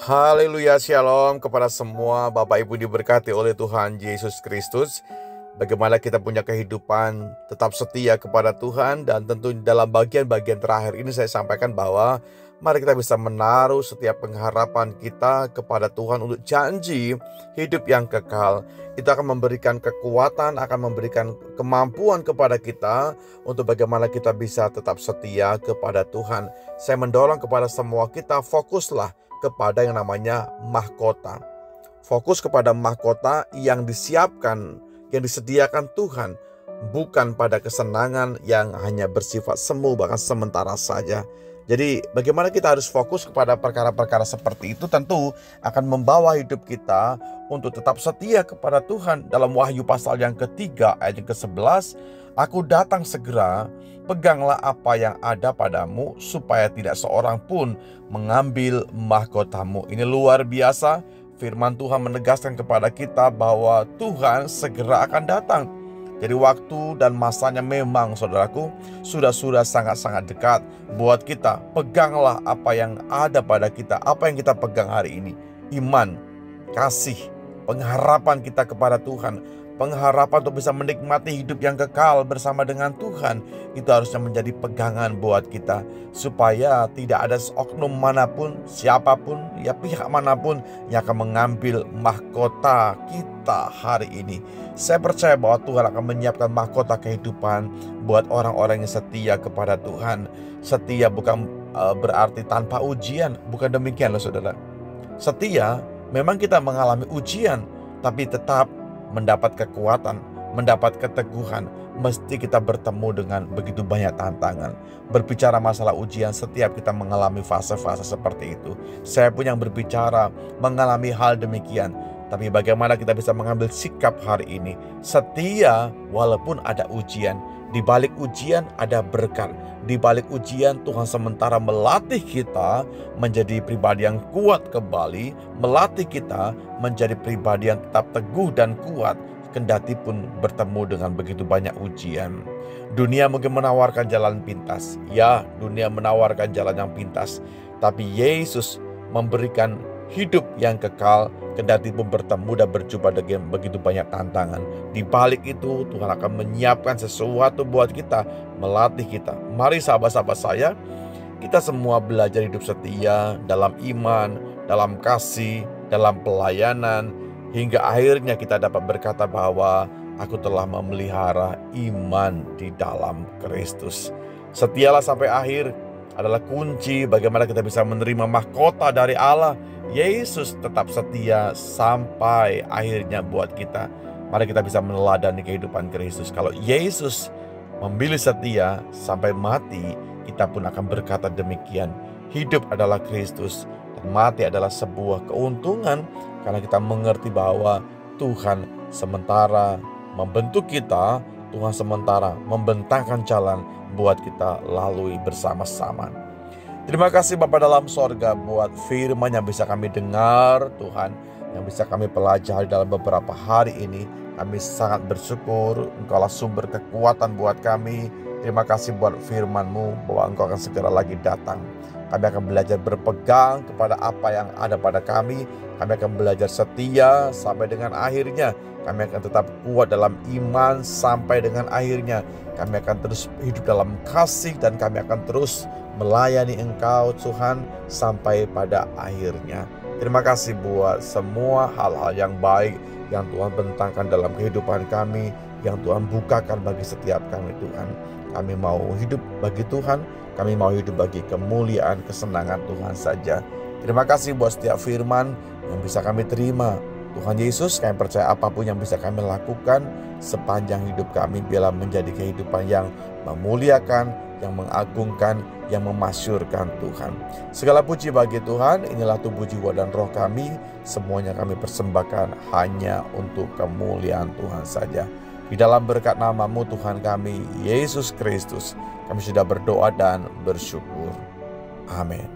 Haleluya, shalom kepada semua Bapak Ibu diberkati oleh Tuhan Yesus Kristus. Bagaimana kita punya kehidupan tetap setia kepada Tuhan. Dan tentu dalam bagian-bagian terakhir ini saya sampaikan bahwa mari kita bisa menaruh setiap pengharapan kita kepada Tuhan untuk janji hidup yang kekal. Itu akan memberikan kekuatan, akan memberikan kemampuan kepada kita untuk bagaimana kita bisa tetap setia kepada Tuhan. Saya mendorong kepada semua kita, fokuslah kepada yang namanya mahkota. Fokus kepada mahkota yang disiapkan, yang disediakan Tuhan, bukan pada kesenangan yang hanya bersifat semu, bahkan sementara saja. Jadi bagaimana kita harus fokus kepada perkara-perkara seperti itu tentu akan membawa hidup kita untuk tetap setia kepada Tuhan. Dalam Wahyu pasal yang ketiga ayat yang ke-11, "Aku datang segera, peganglah apa yang ada padamu, supaya tidak seorang pun mengambil mahkotamu." Ini luar biasa. Firman Tuhan menegaskan kepada kita bahwa Tuhan segera akan datang. Jadi waktu dan masanya memang, saudaraku, sudah sangat-sangat dekat buat kita. Peganglah apa yang ada pada kita. Apa yang kita pegang hari ini? Iman, kasih, pengharapan kita kepada Tuhan, pengharapan untuk bisa menikmati hidup yang kekal bersama dengan Tuhan. Itu harusnya menjadi pegangan buat kita, supaya tidak ada oknum manapun, siapapun, ya pihak manapun yang akan mengambil mahkota kita hari ini. Saya percaya bahwa Tuhan akan menyiapkan mahkota kehidupan buat orang-orang yang setia kepada Tuhan. Setia bukan berarti tanpa ujian, bukan demikian loh saudara. Setia memang kita mengalami ujian, tapi tetap mendapat kekuatan, mendapat keteguhan. Mesti kita bertemu dengan begitu banyak tantangan. Berbicara masalah ujian, setiap kita mengalami fase-fase seperti itu. Saya pun yang berbicara mengalami hal demikian. Tapi bagaimana kita bisa mengambil sikap hari ini? Setia walaupun ada ujian. Di balik ujian ada berkat. Di balik ujian Tuhan sementara melatih kita menjadi pribadi yang kuat kembali. Melatih kita menjadi pribadi yang tetap teguh dan kuat, kendati pun bertemu dengan begitu banyak ujian. Dunia mungkin menawarkan jalan pintas. Ya, dunia menawarkan jalan yang pintas. Tapi Yesus memberikan hidup yang kekal, kendati pun bertemu dan berjumpa dengan begitu banyak tantangan. Di balik itu Tuhan akan menyiapkan sesuatu buat kita, melatih kita. Mari sahabat-sahabat saya, kita semua belajar hidup setia dalam iman, dalam kasih, dalam pelayanan, hingga akhirnya kita dapat berkata bahwa aku telah memelihara iman di dalam Kristus. Setialah sampai akhir adalah kunci bagaimana kita bisa menerima mahkota dari Allah. Yesus tetap setia sampai akhirnya buat kita. Mari kita bisa meneladani kehidupan Kristus. Kalau Yesus memilih setia sampai mati, kita pun akan berkata demikian. Hidup adalah Kristus dan mati adalah sebuah keuntungan, karena kita mengerti bahwa Tuhan sementara membentuk kita, Tuhan sementara membentangkan jalan buat kita lalui bersama-sama. Terima kasih Bapa dalam sorga buat firman yang bisa kami dengar Tuhan, yang bisa kami pelajari dalam beberapa hari ini. Kami sangat bersyukur Engkaulah sumber kekuatan buat kami. Terima kasih buat firman-Mu bahwa Engkau akan segera lagi datang. Kami akan belajar berpegang kepada apa yang ada pada kami. Kami akan belajar setia sampai dengan akhirnya. Kami akan tetap kuat dalam iman sampai dengan akhirnya. Kami akan terus hidup dalam kasih dan kami akan terus melayani Engkau Tuhan sampai pada akhirnya. Terima kasih buat semua hal-hal yang baik yang Tuhan bentangkan dalam kehidupan kami, yang Tuhan bukakan bagi setiap kami Tuhan. Kami mau hidup bagi Tuhan, kami mau hidup bagi kemuliaan, kesenangan Tuhan saja. Terima kasih buat setiap firman yang bisa kami terima. Tuhan Yesus, kami percaya apapun yang bisa kami lakukan sepanjang hidup kami, biarlah menjadi kehidupan yang memuliakan, yang mengagungkan, yang memasyurkan Tuhan. Segala puji bagi Tuhan. Inilah tubuh, jiwa, dan roh kami. Semuanya kami persembahkan hanya untuk kemuliaan Tuhan saja. Di dalam berkat nama-Mu Tuhan kami, Yesus Kristus, kami sudah berdoa dan bersyukur. Amin.